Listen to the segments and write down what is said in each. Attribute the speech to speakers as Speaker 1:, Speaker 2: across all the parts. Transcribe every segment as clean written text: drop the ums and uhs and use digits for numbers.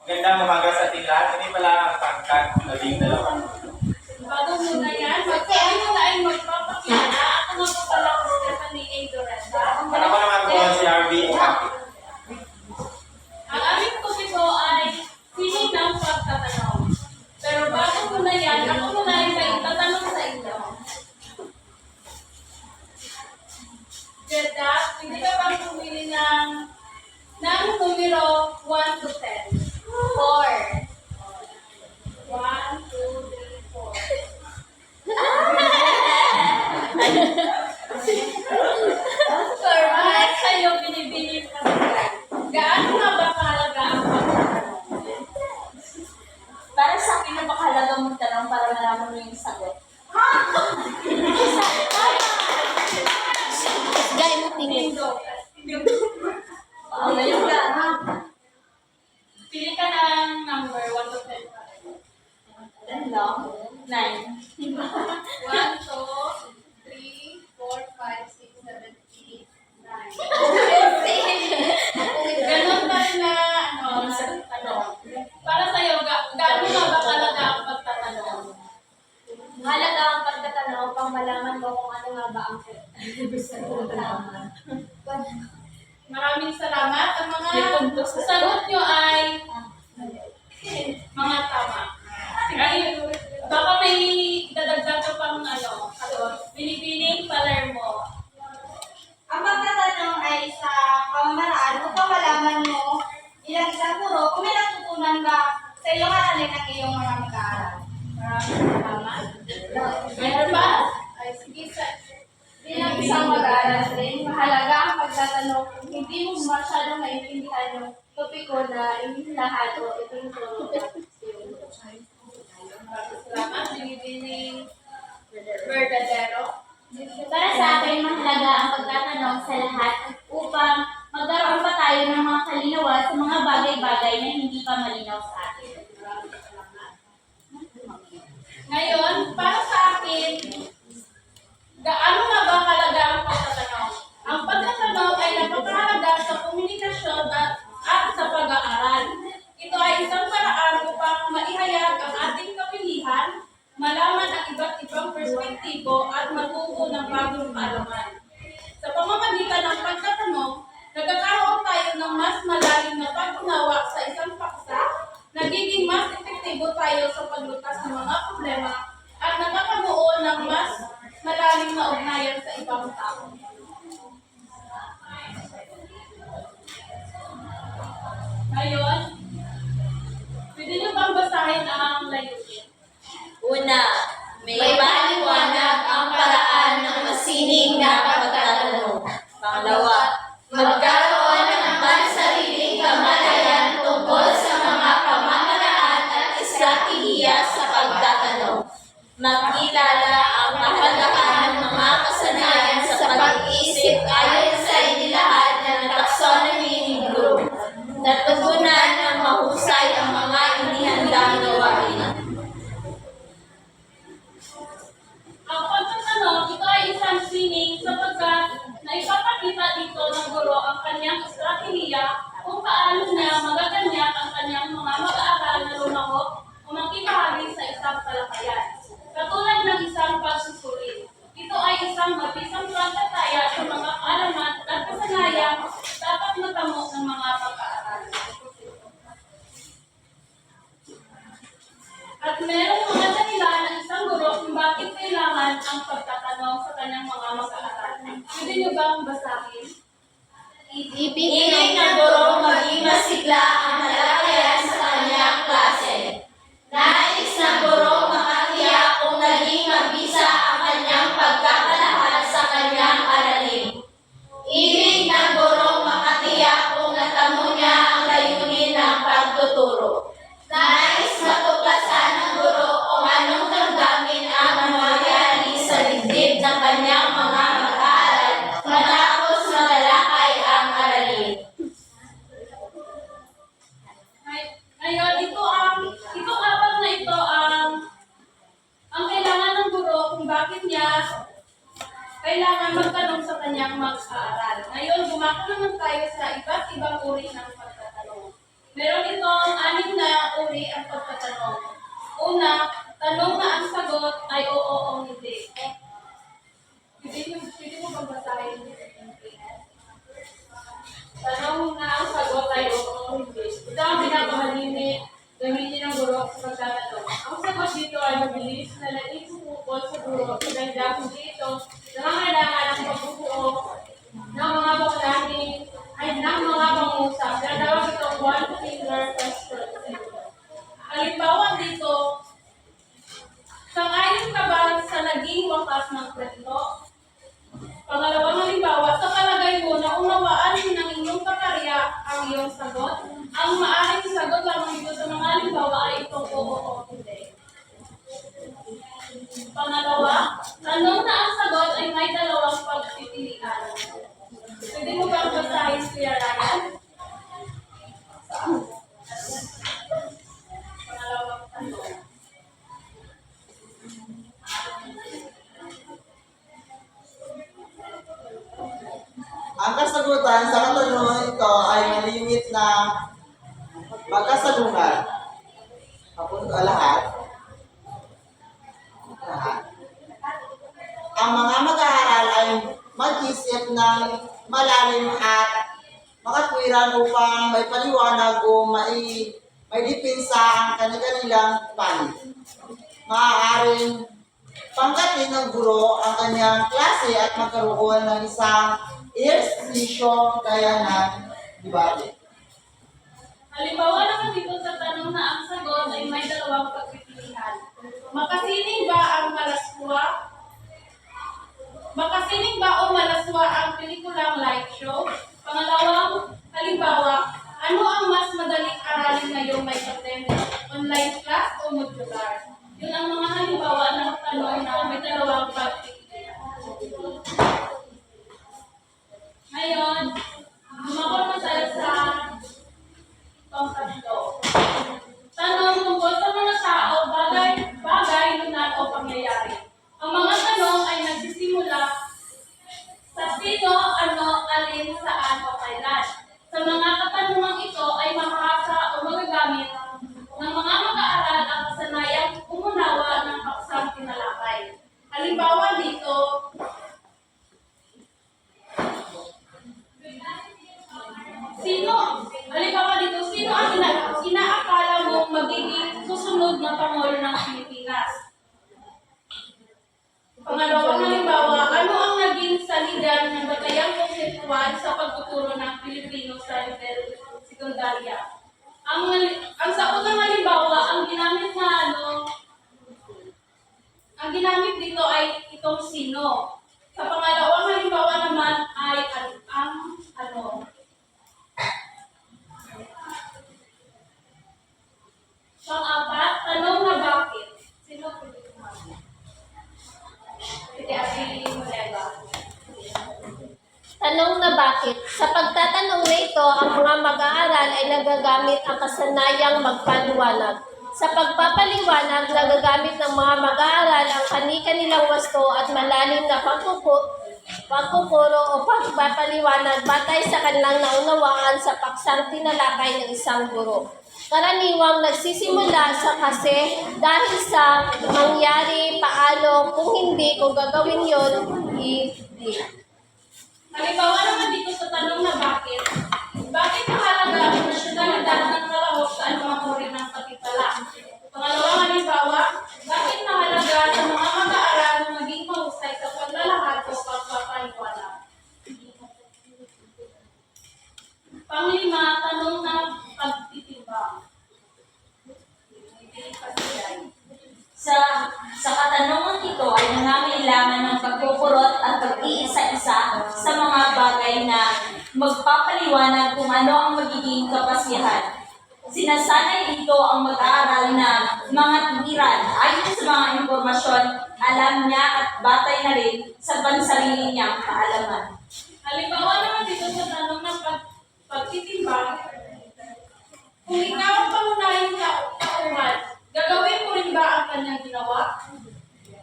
Speaker 1: Gandang umaga sa ating lahat. Ini pala ang pangkat naging dalawa.
Speaker 2: Bago muna yan, magkain na ay magpapakilala. Ako nga po pala ko Stephanie A. Doresa.
Speaker 1: Ako naman po si RV.
Speaker 2: Ang aming topic ko ay sining ng pagtatanong. Pero bago muna yan, ako muna ay may tatanong sa inyo. Jeda, hindi ka bang pumili ng numero 1 to 10? 4. 1, 2, 3, 4. Correct! Sa'yo, binibili ka sa gaano nga ba kahalaga ang pagtatanong?
Speaker 3: Para sa akin, napakahalaga mong tanong para malaman mo yung sagot. Gaya mo tingin.
Speaker 2: Oo, ngayon ka. Pili ka ng number 1 to 10.
Speaker 3: Ano lang? 9.
Speaker 2: 1, 2, 3, 4, 5, 6, 7, 8, 9. Ganon ba na, tanong? Para sa'yo, gaano nga ba talaga ang pagtatanong?
Speaker 3: Mahalaga ang pagtatanong pang malaman mo kung ano nga ba ang
Speaker 2: Maraming salamat. Ang mga sagot nyo ay mga tama. Ay, baka may dadagdag ka pang Binibining Palermo.
Speaker 4: Ang pagtatanong ay sa pamamaraan upang malaman mo ilang isang guro kung may natutunan ba sa iyong aralin ng iyong mga mag-aaral.
Speaker 2: Maraming salamat. Meron ba? Ay, sige.
Speaker 4: Bilang isang mag-aaral din, mahalaga ang pagtatanong kung hindi mo masyadong naiintindihan yung topiko na lahat o ituturo.
Speaker 2: Salamat. Binibining Verdadero.
Speaker 3: Para sa akin, mahalaga ang pagtatanong sa lahat upang magkaroon pa tayo ng mga kalinawan sa mga bagay-bagay na hindi pa malinaw sa atin.
Speaker 2: Ngayon, para sa akin, gaano nga ba halaga ang pagtatanong? Ang pagtatanong ay napakahalaga sa komunikasyon at sa pag-aaral. Ito ay isang paraan upang maihayag ang ating kapilihan, malaman ang iba't ibang perspektibo at matuto ng bagong kaalaman. Sa pamamagitan ng pagtatanong, nagkakaroon tayo ng mas malalim na pag-unawa sa isang paksa, nagiging mas epektibo tayo sa paglutas ng mga problema, at nakakabuo ng mas malalim na ugnayan sa ibang tao. Ngayon, pwede niyo bang basahin ang layunin?
Speaker 3: Una, may paliwanag ang paraan ng masining na pagtatanong. Pangalawa, magkaroon ng pansariling kamalayan tungkol sa mga pamamaraan at estratehiya sa pagtatanong. Makilala ang kahalagahan ng mga kasanayan sa pag-iisip ayon sa inilahat ng taxonomy ni Bloom. Natugunan ng mahusay ang mga inihandang gawain.
Speaker 2: Ang pagtatanong, ito ay isang sining sapagkat naipapakita dito ng guro ang kanyang estratehiya kung paano niya magaganyak ang kanyang mga mag-aaral na lumahok o makibahagi sa isang talakayan. Katulad ng isang pagsusuri. Ito ay isang mabisang pagtataya sa mga kaalaman at kasanayang dapat matamo ng mga pag-aaral. At merong mga dahilan ng isang guro kung bakit kailangan ang pagtatanong sa kanyang mga mag-aaral. Pwede niyo bang basahin?
Speaker 3: Ibig ng guro maging masigla ang talakayan sa kanyang klase. Nais ng guro makatiyak kung naging mabisa ang kanyang pagkakalahad sa kanyang aralin. Ibig ng guro makatiyak kung natamo niya ang layunin ng pagtuturo. Nais matuklasan ng guro kung anong damdamin ang nangyayari sa dibdib ng kanyang mga mag-aaral matapos matalakay ang aralin.
Speaker 2: Ngayon, itong apat na ito ang kailangan ng guro kung bakit niya kailangan magtanong sa kanyang mag-aaral. Ngayon, gumako naman tayo sa iba't ibang uri ng pagtatanong. Meron itong 6 na una, tanong na ang sagot ay oo o hindi. Pwede mo pagbasahin. Tanong na ang sagot ay oo o hindi. Ito ang pinakamalimit gamitin ng guro sa pagtatanong. Ang sagot dito ay mabilis na naging sumukot sa guro dahil dahil dito nangangailangan ng pagbubuo ng mga baklahin ay ng mga pangusap. Tinatawag itong one-finger question. Halimbawa dito, sang-ayon ka ba sa naging wakas ng kwento? Pangalawang halimbawa, sa palagay mo na unawaan ng inyong kakarya ang iyong sagot, ang maaaring sagot lamang dito sa mga halimbawa ay itong oo o hindi. Pangalawa, tanong na ang sagot ay may dalawang pagpipilian. Pwede mo bang basahin, Kuya Ryan? Pangalawang tanong.
Speaker 5: Ang kasagutan sa katanungan ito ay malimit na magkasalungat. Kapunta lahat. Lahat. Ang mga mag-aaral ay mag-isip ng malalim at makatwiran upang may paliwanag o may depensa ang kanilang panig. Maaaring pangkatin ng guro ang kanyang klase at magkaroon ng isang ehersisyo kaya ng debate.
Speaker 2: Halimbawa naman dito sa tanong na ang sagot ay may dalawang pagpipilian. Makasining ba ang malaswa? Makasining ba o malaswa ang pelikulang light show? Pangalawang halimbawa, ano ang mas madaling aralin ngayong may pandemic? Online class o modular? Yun ang mga halimbawa ng tanong na may dalawang pagpipilian. Ngayon, lumabot na tayo sa pangkatlo. Tanong tungkol sa mga tao, bagay, lunan o pangyayari. Ang mga tanong ay nagsisimula sa sino, ano, alin, saan o kailan. Sa mga katanungang ito ay makakasa o magagamit ng mga mag-aaral ang kasanayang umunawa ng paksang tinalakay. Halimbawa dito, sino ang inaakala mong magiging susunod na Pangulo ng Pilipinas? Pangalawang halimbawa, ano ang naging salida ng batayang konseptual sa pagtuturo ng Pilipino sa level sekundarya? Ang sa unang halimbawa, ang ginamit dito ay itong sino. Sa pangalawang halimbawa naman ay ang ano. Pang-apat, tanong na bakit? Sino pwede kumakas? Pwede asili mo ba?
Speaker 3: Tanong na bakit? Sa pagtatanong na ito, ang mga mag-aaral ay nagagamit ang kasanayang magpaliwanag. Sa pagpapaliwanag, nagagamit ng mga mag-aaral ang kani-kanilang wasto at malalim na pagkukuro o pagpapaliwanag batay sa kanilang naunawaan sa paksang tinalakay ng isang guro. Karaniwang nagsisimula sa kasi, dahil sa mangyari, paano, kung hindi, kung gagawin yun, hindi.
Speaker 2: Halimbawa naman dito sa tanong na bakit mahalaga ang nasyonalidad ng kalahok sa anumang uri ng kapitala? Pangalawang halimbawa, bakit mahalaga sa mga mag-aaral na maging mahusay sa paglalahad o pagpapaliwanag? Panglima, tanong na pagtitimbang.
Speaker 6: Sa katanungan ito ay nangangailangan ng pagkukurot at pag-iisa-isa sa mga bagay na magpapaliwanag kung ano ang magiging kapasiyahan. Sinasanay dito ang mag-aaral na mga tuwiran ayon sa mga impormasyon alam niya at batay na rin sa pansarili niyang kaalaman.
Speaker 2: Halimbawa naman dito sa tanong ng pagtitimbang, kung ikaw ang pangunahing tauhan, gagawin mo rin ba ang kanyang ginawa?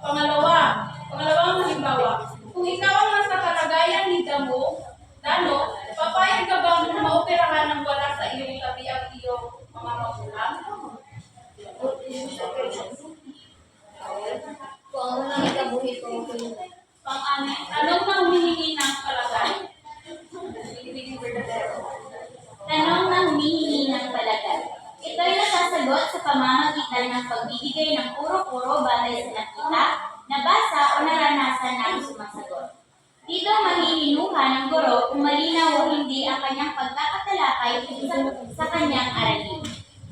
Speaker 2: Pangalawang halimbawa, kung ikaw ang nasa kalagayan ni Dano, papayag ka ba na maoperahan ng wala sa iyong tabi ang iyong mga magulang?
Speaker 6: pamamagitan ng pagbibigay ng puro-puro batay sa nakita, nabasa o naranasan ng sumasagot. Dito mahihinuha ng guro kung malinaw o hindi ang kanyang pagkakatalakay sa kanyang aralin.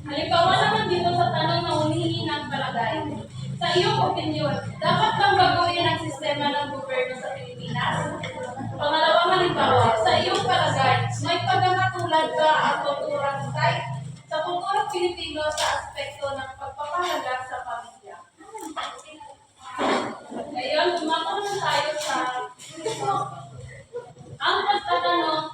Speaker 2: Halimbawa naman dito sa tanong na humihingi ng palagay. Sa iyong opinion, dapat bang baguhin ang sistema ng gobyerno sa Pilipinas? Pangalawang halimbawa, sa iyong palagay, may pagkakatulad ba ang kulturang sa kulturang Pilipino sa aspekto ng pagpapahalaga sa pamilya? Ngayon, tumatanong tayo sa ang pagtatanong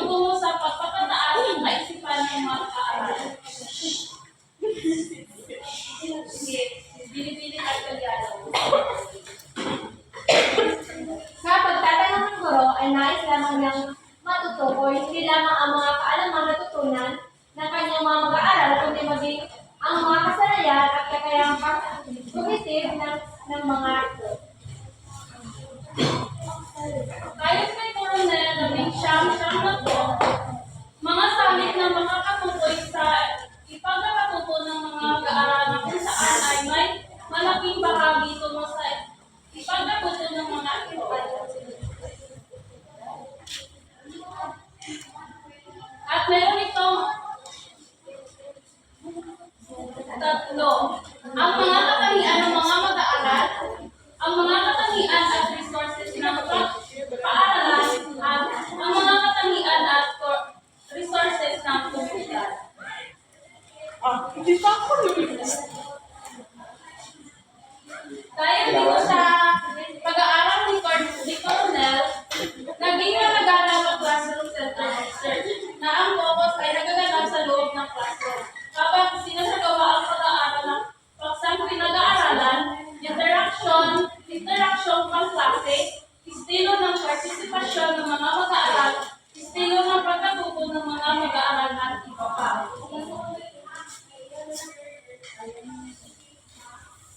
Speaker 2: tungo sa pagpapataas ng kaisipan ng mga kaaral. Sige, binibili at kalyano.
Speaker 3: Sa pagtatanong ng guro ay nais lamang niyang matutukoy hindi lamang ang mga kaalamang natutunan ng kanyang mga mag-aaral, kundi maging ang mga kasanayan at kakayang pag-cognitive ng mga ito.
Speaker 2: Ayon kay Coronel Labing Siyam na po, mga salit na makakatukoy sa ipagkakatuto ng mga mag-aaral kung saan ay may malaking bahagi tungo sa ipagkatuto ng mga ito. At meron itong tatlo. Ang mga katangian ng mga mag-aaral, ang mga katangian at resources ng paaralan, at ang mga katangian at resources ng komunidad. Dahil dito sa pag-aaral ni Coronel, naging nagaganap ang classroom center research na ang focus ay nagaganap sa loob ng classroom. Kapag sinasagawa ang pag-aaral ng paksang pinag-aaralan, interaction pang klase, estilo ng partisipasyon ng mga mag-aaral, estilo ng pagkatuto ng mga mag-aaral at iba pa.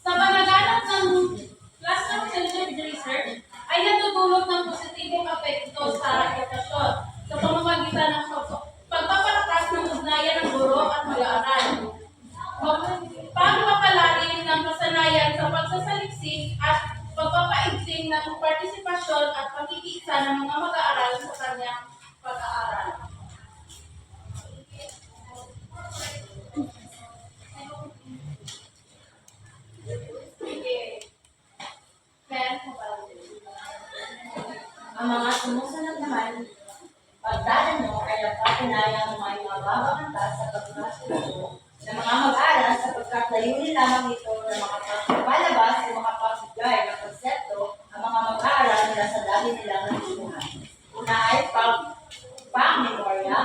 Speaker 2: Sa panaganap ng classroom-centered research, ay natutulog ng positibong apekto sa edukasyon sa pamamagitan ng pagpapalakas ng ugnayan ng guro at mag-aaral. Pagpapalalim ng kasanayan sa pagsasaliksik at pagpapaigting ng partisipasyon at pagkikiisa ng mga mag-aaral sa kanyang pag-aaral.
Speaker 6: Ang mga sumusunod naman, pagtatanong ay napatunayang may mababakantas sa pagkakasundo ng mga mag-aaral sapagkat layunin lamang ito na makapagpalabas o makapagbigay ng konsepto ang mga mag-aaral nila sa dati nilang natutunan. Una ay pang-memorya,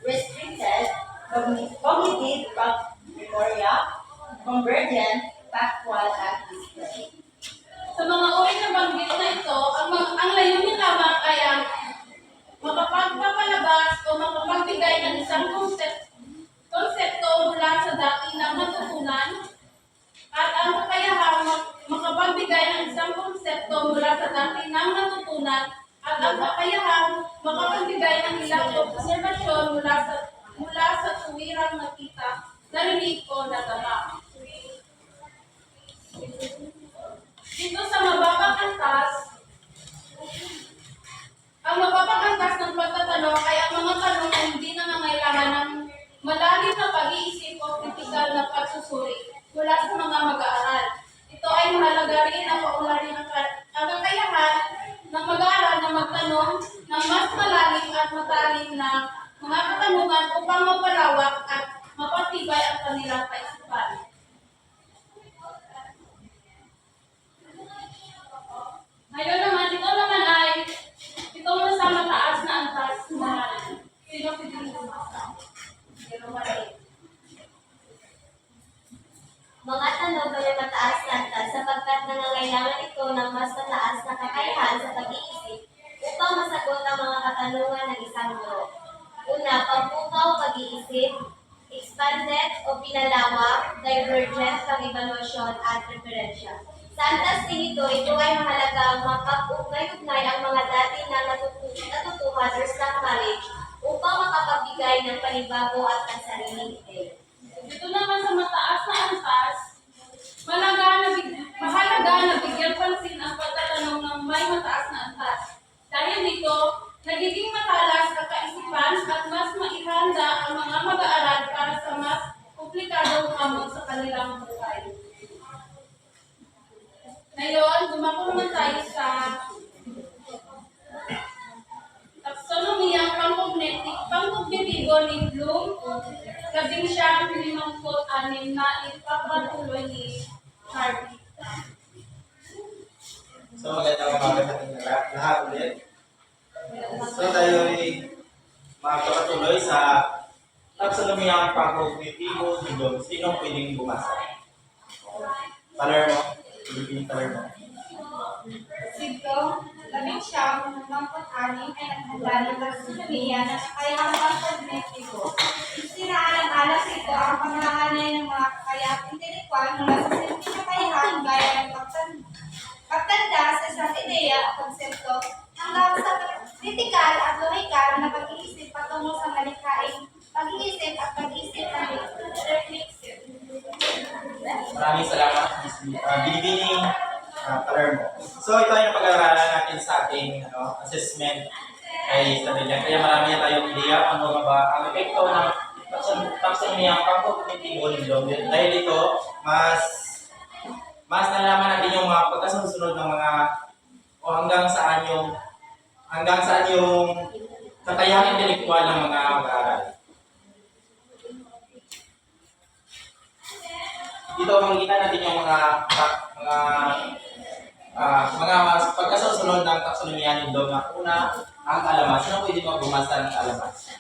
Speaker 6: restricted, cognitive pang-memorya, convergent, factual, at display.
Speaker 2: Sa mga uri ng banggit na ito, ang layunin lamang ay ang makapagpapalabas o makapagbigay ng isang konsepto mula sa dati na natutunan at ang kakayahang makapagbigay ng isang konsepto mula sa dati na natutunan at ang kakayahang makapagbigay ng ilang obserbasyon mula sa tuwirang nakita, narinig o nadama. Dito sa mababang antas, ang mababang antas ng pagtatanong ay ang mga tanong na hindi nangangailangan ng malalim na pag-iisip o kritikal na pagsusuri mula sa mga mag-aaral. Ito ay mahalaga rin na paunlarin ang kakayahan ng mag-aaral na magtanong ng mas malalim at matalim na mga katanungan upang mapalawak at mapatibay ang kanilang kaisipan. Ngayon naman, ito naman ay itong nasa mataas na antas na sino-piling umasa. Pero mali.
Speaker 3: Mga tanong ay mataas na antas sapagkat nangangailangan ito ng mas mataas na kakayahan sa pag-iisip upang masagot ang mga katanungan ng isang guro. Una, pagpukaw pag-iisip, expanded o pinalawak, divergent, pag-evaluasyon, at referensya. Sa antas din ito ay mahalagang mapag-ugnay-ugnay ang mga dati na natutuhan or stock knowledge upang makapagbigay magbigay ng panibago at pansariling ideya.
Speaker 2: Dito naman sa mataas na antas, mahalaga na bigyan pansin ang pagtatanong ng may mataas na antas. Dahil dito, nagiging matalas ang kaisipan at mas maihanda ang mga mag-aaral para sa mas komplikadong hamon sa kanilang buhay. Ngayon, dumako naman tayo sa taksonomiyang pangkognitibo ni Bloom, labing siyang 56 na ipapatuloy ni Harvey.
Speaker 1: So magandang umaga sa ating lahat ulit. So tayo ay magpapatuloy sa taksonomiyang pangkognitibo ni Bloom. Sino pwedeng bumasa? Palermo. Philippine Palermo.
Speaker 4: Sito, 11 ay naghanda ng taksonomiya na kakayahang pangkognitibo. Sinaalang-alas ito ang panghahanay ng mga kakayahang intelektual mula sa simpleng kakayahan gaya ng pagtanda sa isang ideya o konsepto hanggang sa kritikal at lohikal na pag-iisip patungo sa malikhaing pag-iisip at pag-iisip ng reflexive.
Speaker 1: Maraming salamat, Ms. Binibining Palermo. So ito ay napag-aaralan natin sa ating assessment ay sabi niya. Kaya marami na tayong ideya ano ba ang epekto ng taksonomiyang pangkognitibo ni Bloom. Dahil ito, mas nalaman natin yung mga pagkasunod ng mga o hanggang saan yung kakayahang intelektual ng mga mag-aaral. Dito makikita natin yung mga pagkasunod ng taksonomiya ni Bloom na una, ang alamas. Sino pwede magbumasa ng alamas?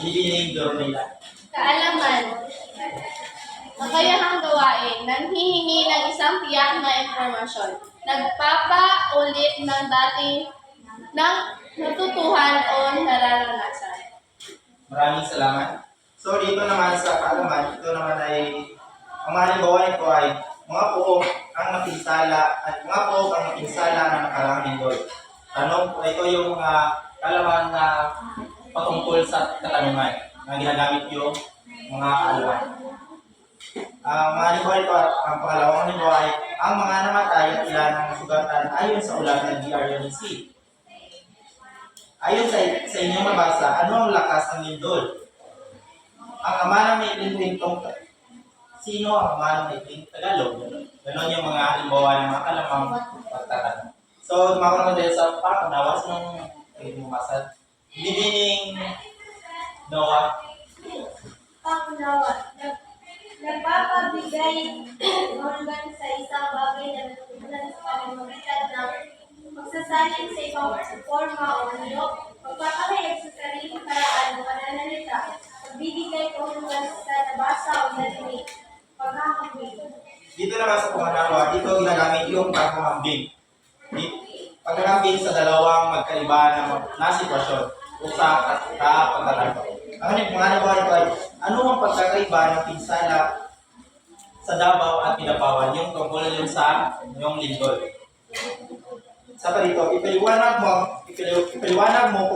Speaker 1: Binibining Dornila.
Speaker 3: Kaalaman. Kakayahang gawain, nanghihingi ng isang tiyak na impormasyon. Nagpapaulit ng dating natutuhan o nararanasan.
Speaker 1: Maraming salamat. So dito naman sa kaalaman, ito naman ay ang mga halimbawa nito ay mga puok ang napinsala at mga puok ang napinsala na nakaraang linggo. Tanong po, ito yung mga kaalaman na patungkol sa katanungan na ginagamit yung mga kaalaman. Mga halimbawa ito, ang pangalawang halimbawa ay ang mga namatay at ilan ng sugatan ayon sa ulat ng DRUNC. Ayon sa inyong mabasa, ano ang lakas ng lindol? Ang ama na may lindwintong sino ang ama na may Tagalog? Ganon yung mga halimbawa ng mga kalamang pagtatanong. So, tumakot naman dahil sa pangunawa, sinong pwede mabasa? Binibining Noah.
Speaker 3: Pangunawa. Nagpapabigay hanggang sa isang bagay na natutunan sa pamamagitan ng pagsasalin sa ibang forma o nilok, pagpapahayag sa sariling paraan o pananalita, pagbibigay ko hanggang sa nabasa o narinig, paghahambing.
Speaker 1: Dito naman sa pangunawa, dito ginagamit yung paghahambing. Paghahambing sa dalawang magkaiba na sitwasyon o sa pagtatanong. Ang mga nabawa ito ay, ano ang pagkakaiba ng pinsala sa Davao at Pinapawan, yung tungkol yun sa yung lindol. Sa dito, ipaliwanag mo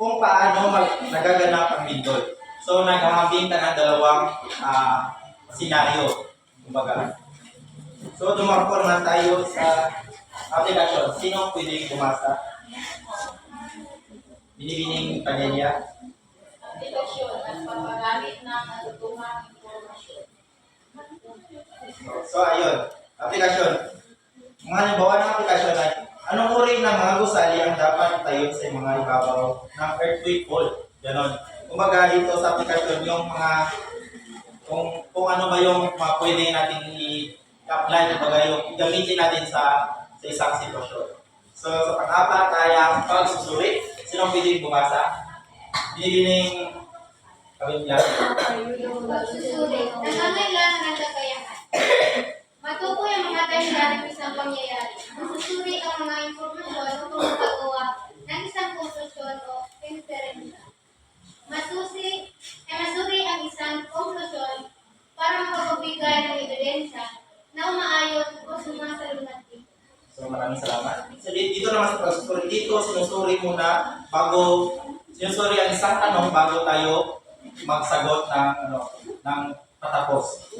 Speaker 1: kung paano nagaganap ang lindol. So, naghahambing ka ng dalawang senaryo. Kumbaga. So, dumarko naman tayo sa aplikasyon. Sino pwedeng bumasa? Binibining Padilla.
Speaker 2: Aplikasyon at pagpagamit ng natutuhang impormasyon.
Speaker 1: So, ayun. Aplikasyon. Mga halimbawa ng aplikasyon ay anong uri ng mga gusali ang dapat tayo sa mga ibabaw ng earthquake fault? Ganon. Kumbaga dito sa aplikasyon yung mga kung ano ba yung mga pwede natin i-apply, kumbaga yung gamitin natin sa isang sitwasyon. So, sa pang-apat ay ang pagsusuri. Sino pwede bumasa? Binibining kami niya.
Speaker 3: Pagsusuri. Nangangailangan ng kakayahan. Matukoy ang mga dahilan ng isang pangyayari. Masusuri ang mga impormasyon o gumagawa ng isang konklusyon o inferensya. Masuri ang isang konklusyon para makapagbigay ng ebidensya na umaayon o sumasalungat.
Speaker 1: So maraming salamat. So dito naman sa pagsusuri, dito sinusuri muna bago sinusuri ang isang tanong bago tayo magsagot ng patapos.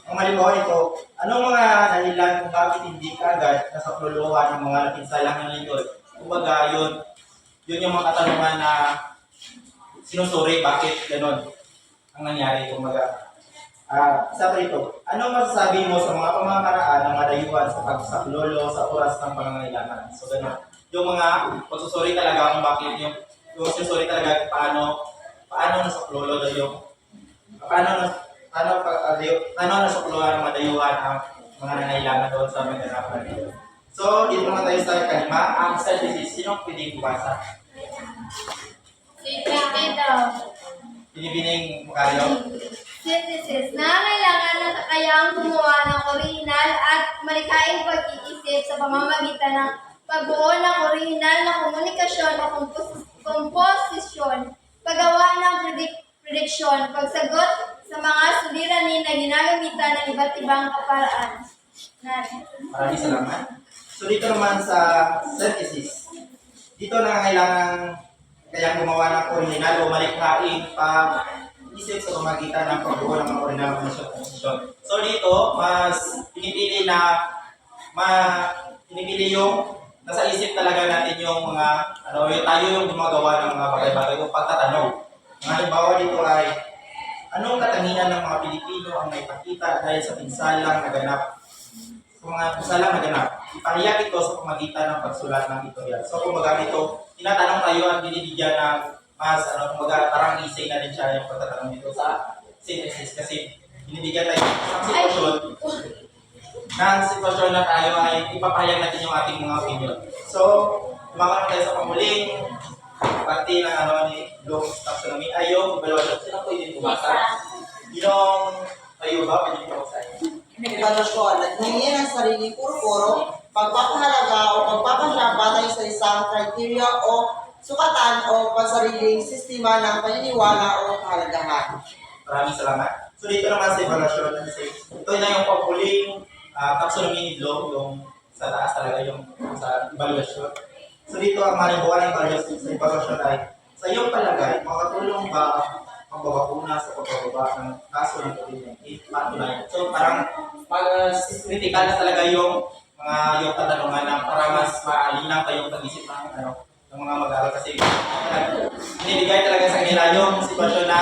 Speaker 1: Ang halimbawa nito, anong mga dahilan kung bakit hindi ka agad nasakluluhan ng mga napinsalang ng lingkod? Kumbaga, yun yung mga katanungan na sinusuri, bakit ganon ang nangyari. Kumbaga, isa pa ito, anong masasabi mo sa mga pamamaraan ng madayuhan sa pagsaklolo sa oras ng pangangailangan? So, ganon. Yung mga pagsusuri talaga kung bakit yung sinusuri talaga paano nasaklolo daw yung paano nasukluhan ng madayuhan ang mga nangailangan doon sa maganapan. So, dito naman tayo sa kalima, ang statistics. Sino pwedeng bumasa?
Speaker 4: Dito.
Speaker 1: Binibining Macario?
Speaker 4: Synthesis. Nangangailangan ng kakayahang gumawa ng orihinal at malikhaing pag-iisip sa pamamagitan ng pagbuo ng orihinal na komunikasyon o komposisyon, paggawa ng prediksyon, pagsagot sa mga suliranin na ginagamitan ng iba't ibang kaparaan.
Speaker 1: Maraming salamat. So, dito naman sa synthesis. Dito nangangailangan kayang gumawa ng orihinal o malikhaing pag-isip sa pamamagitan ng pagbuo ng mga orihinal na komposisyon. So, dito, mas pinipili yung nasa isip talaga natin yung mga, tayo yung gumagawa ng mga bagay-bagay o pagtatanong. Ang halimbawa dito ay, anong katangian ng mga Pilipino ang may pakita dahil sa pinsalang naganap? Sa mga pinsalang naganap, ipahayag ito sa pamagitan ng pagsulat ng tutorial. So, kumbaga dito, tinatanong tayo at binibigyan ng mas, kumbaga parang isay na rin siya yung pagtatanong dito sa synthesis kasi binibigyan tayo ng sitwasyon na tayo ay ipapahayag natin yung ating mga opinion. So, tumakan tayo sa pamuling parte ng ni Bloom's taxonomy. Yung evaluation. Sino po hindi bumasa? Yung tayo ba? Pwede bumasa.
Speaker 5: Evaluasyon, naghingi ng sariling puro-puro, pagpapahalaga o pagpapasya batay sa isang criteria o sukatan o pansariling sistema ng paniniwala o kahalagahan.
Speaker 1: Maraming salamat. So, dito naman sa evaluation. Ito na yung pamuling taxonomy ni Bloom, yung sa taas talaga yung sa evaluation. So dito ang halimbawa ng evaluation ay sa iyong palagay, makatulong ba ang babakuna sa pagbababa ng kaso ng COVID-19? Patunayan. So parang critical na talaga yung katanungan na para mas maalinaw kayong pag-isip ng mga mag-aaral kasi binibigay talaga sa kanila yung sitwasyon na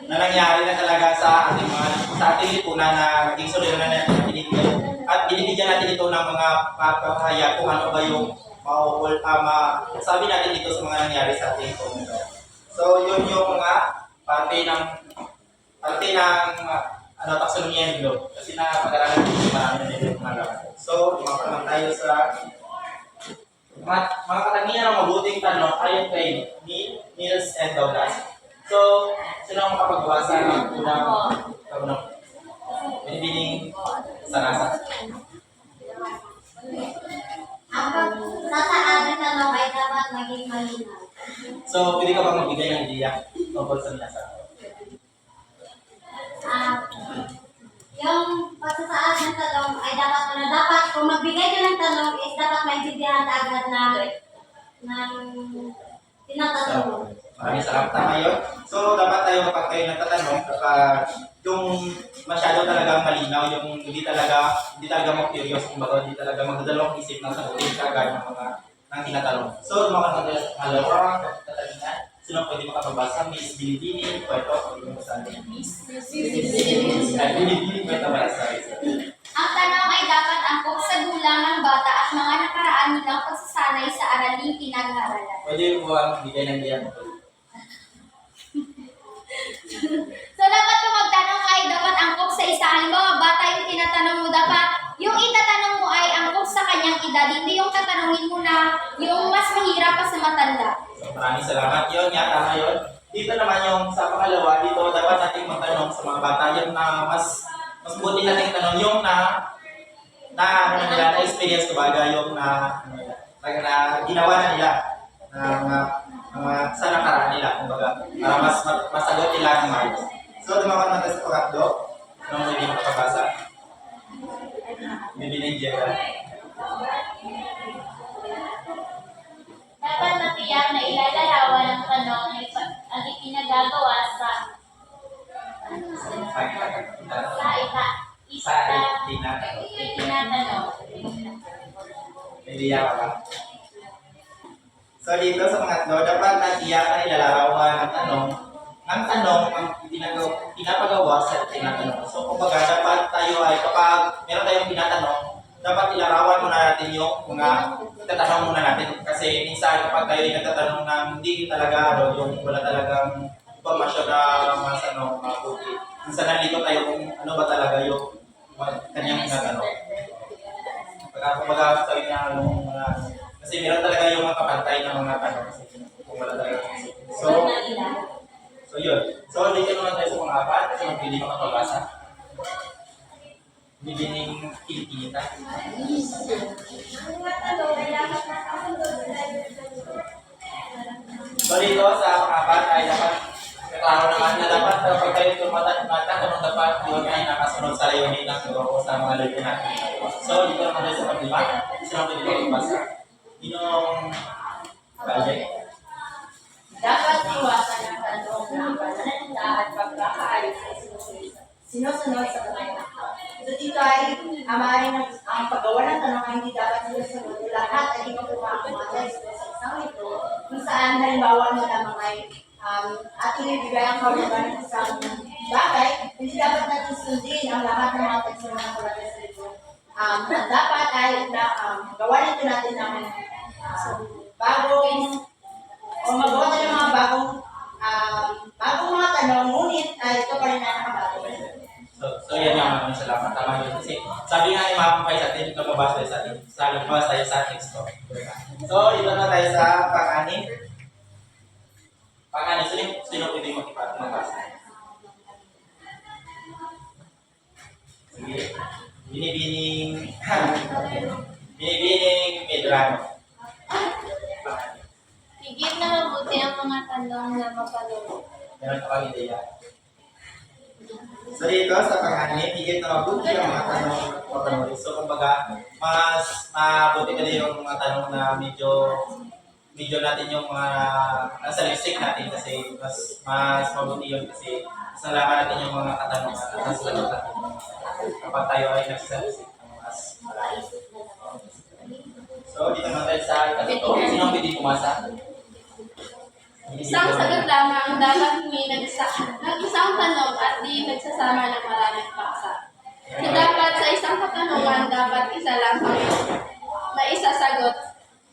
Speaker 1: nangyari na talaga sa ating lipunan na naging suliranin na binibigay. At binibigyan natin ito ng mga pagpapahayag kung ano ba yung sabi natin dito sa mga nangyari sa ating komunidad. So, yun yung mga parte ng taxonomy ni Bloom. Kasi napag-aralan dito marami na nito mga. So, lumapan naman tayo sa mga katangian ng mabuting tanong ayon kay Niels and Douglas. So, sino ang makapagbasa ng unang tanong? Binibining sa nasa.
Speaker 3: Ang pagsasaad ng tanong ay dapat maging malinaw.
Speaker 1: So, pwede ka ba magbigay ng ideya tungkol sa nasa?
Speaker 3: Yung pagsasaad ng tanong ay dapat kung magbigay ka ng tanong is dapat maintindihan agad ng tinatanong mo.
Speaker 1: Maraming salamat. Tama yun. So, dapat tayo kapag kayo nagtatanong kapag yung masyado talagang malinaw, yung hindi talaga mag-curious, kumbaga hindi talaga magdadalawang isip ng sagutin kagad ng mga ng tinatanong. So, mga malawang katanungan, sino pwede makapabasa? Miss Bilibini, Puerto, o yung masabi? Miss Bilibini, Puerto, Marasay.
Speaker 3: Ang tanong ay dapat angkop sa gulang ng bata at mga nakaraan nilang pagsasanay sa araling pinag-aaralan.
Speaker 1: Pwede mo ba magbigay ng diyan?
Speaker 3: So, dapat kung magtanong ay dapat angkop sa isa. Halimbawa, bata yung tinatanong mo, dapat yung itatanong mo ay angkop sa kanyang edad. Hindi yung tatanungin mo na yung mas mahirap pa sa matanda.
Speaker 1: So, maraming salamat. Yun nga, tama yun. Dito naman yung sa pangalawa, dito dapat nating magtanong sa mga bata yung na mas buti nating tanong yung na experience ko baga yung na ginawa na nila sa nakaraan nila, kumbaga, para masagot nila ng maayos. So, dumakan natin sa pangatlo, nung hindi makapabasa. Bibili ng Jera.
Speaker 3: dapat natiyak na ilalarawan ng tanong ang ipinagagawa sa itinatanong.
Speaker 1: Idea ka ba? So dito sa pangatlo, dapat natiyak na ilalarawan ng tanong ang pinapagawa sa tinatanong. So kumbaga, dapat tayo ay kapag meron tayong tinatanong, dapat ilarawan muna natin yung mga itatanong muna natin. Kasi minsan kapag tayo ay nagtatanong na hindi talaga, yung wala talagang informasyon na mas mabuti. Minsan nalito tayo kung ano ba talaga yung kanyang tinatanong. Kumbaga, sabi niya kasi meron talaga yung mga kapantay na mga tanong kasi kung wala talaga. So yun. So dito naman tayo sa mga apat kasi mabili mga pabasa. Bibining kilikita. So dito sa pang-apat ay dapat klaro naman na dapat kapag tayo tumatanong dapat yun ay nakasunod sa layunin ng guro sa mga layunin natin. So dito naman tayo sa pag-lima. Sino pwede ko ibasa? Inong project.
Speaker 3: Dapat iwasan ang tanong ng panananda at pagkakaayos sa sinusunod sa kanila.
Speaker 7: So dito ay maaaring ang paggawa ng tanong ay hindi dapat sinusunod. Lahat ay hindi mapumakumatay sa isang ito kung saan halimbawa mo lamang ay ating ibigay ang kaulugan ng isang bagay, hindi dapat natin sundin ang lahat ng mga teksto na nakalagay sa ito. Dapat ay gawa nito natin ng bagong o magawa tayo ng mga bagong mga tanong, ngunit ito pa rin na nakabago.
Speaker 1: So yan nga, maraming salamat. Tama yun. Kasi sabi nga ni Ma'am Pai sa atin, ito mabasa tayo sa atin. Lumabas tayo sa teksto. So dito na tayo sa pang-anim. Pang-anim, sino pwede magbasa? Sige. Binibining Medrano.
Speaker 3: Higit na mabuti ang mga tanong na mapalulong.
Speaker 1: Meron ka bang ideya? So dito sa pang-anim, higit na mabuti ang mga tanong na mapanuri. So kumbaga, mas mabuti ka yung mga tanong na medyo natin yung mga nasa lipstick natin kasi mas mabuti yun kasi mas nalaman natin yung mga katanungan at nasa lagot natin kapag tayo ay nagsasalipstick ng mas marami. So dito naman tayo sa ikatuto. Sino ang pwede pumasa?
Speaker 2: Isang sagot lamang ang dapat may ng isang tanong at di nagsasama ng maraming paksa. So dapat sa isang katanungan, dapat isa lang na isasagot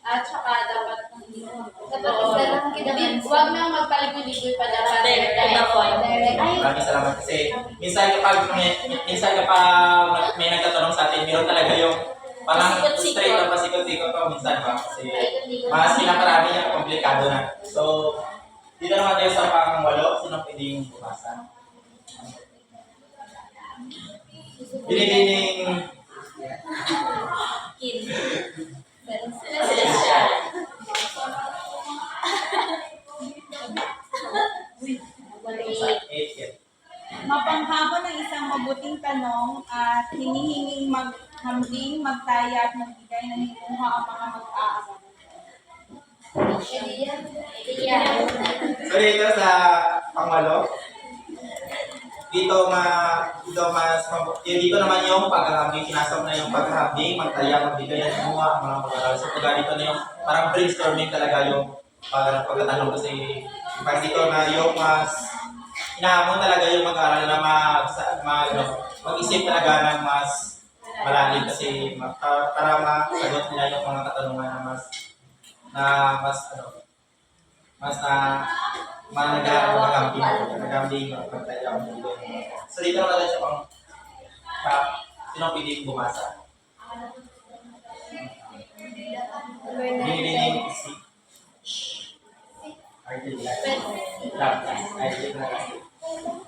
Speaker 2: at saka dapat isa lang huwag nang magpaligoy-ligoy pa dapat direct.
Speaker 1: Maraming salamat kasi minsan kapag may nagtatanong sa atin, meron talaga yung parang straight na pasikot-sikot pa minsan ba kasi mas pinakarami yung komplikado na. So, dito naman tayo sa pang-walo. Sino pwedeng bumasa? Binibining Celestial.
Speaker 4: Mapanghabon ng isang mabuting tanong at hinihinging maghambing, magtaya at magbigay ng hinuha ang mga mag-aaral.
Speaker 1: So dito sa pang-walo, dito naman yung paghahambing, pinasok na yung paghahambing, magtaya, magbigay at hinuha ang mga mag-aaral. So dito na yung parang brainstorming talaga yung pagtatanong kasi pag dito na yung mas inahamon talaga yung mag-aaral na mag-isip talaga ng mas malalim kasi para masagot nila yung mga katanungan na nagambing magtaya. So dito naman tayo sa sino pwedeng bumasa? Binibining si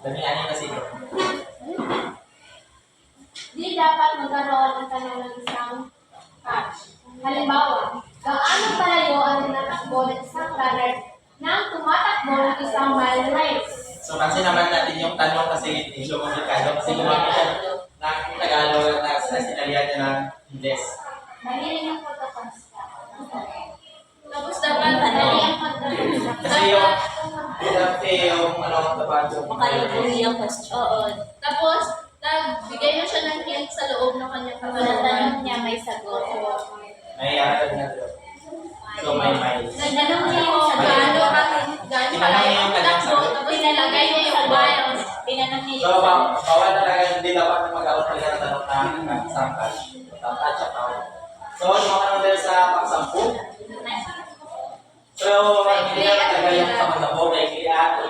Speaker 1: Damihan kasi ito.
Speaker 3: Di dapat magkaroon ng tanong ng isang catch. Halimbawa, gaano kalayo ang tinatakbo ng isang runner nang tumatakbo ng isang mile race?
Speaker 1: So kasi naman natin yung tanong kasi medyo komplikado kasi gumamit siya ng Tagalog at sa sinalihan niya ng Ingles.
Speaker 3: Mahiling ang protocols.
Speaker 2: Tapos dapat
Speaker 1: Kasi yung dapat
Speaker 6: Makayuguli ang question.
Speaker 2: Oo. Tapos, nagbigay na siya ng hint sa loob ng kanyang katanungan.
Speaker 6: Natanong niya may sagot.
Speaker 1: may na so may.
Speaker 6: Natanong niya yung sagot.
Speaker 2: Gaano
Speaker 1: Tinanong niya yung kanyang
Speaker 2: takbo,
Speaker 1: sagot.
Speaker 2: tapos nilagay niya yung bios.
Speaker 6: Tinanong niya
Speaker 1: So,
Speaker 6: yung sagot.
Speaker 1: bawal talaga, hindi dapat na mag-out talaga ng tanong na isang touch. Touch at tao. So, mga dahil sa pagsampu. So, hindi na talaga yung sa magdabo, may kaya,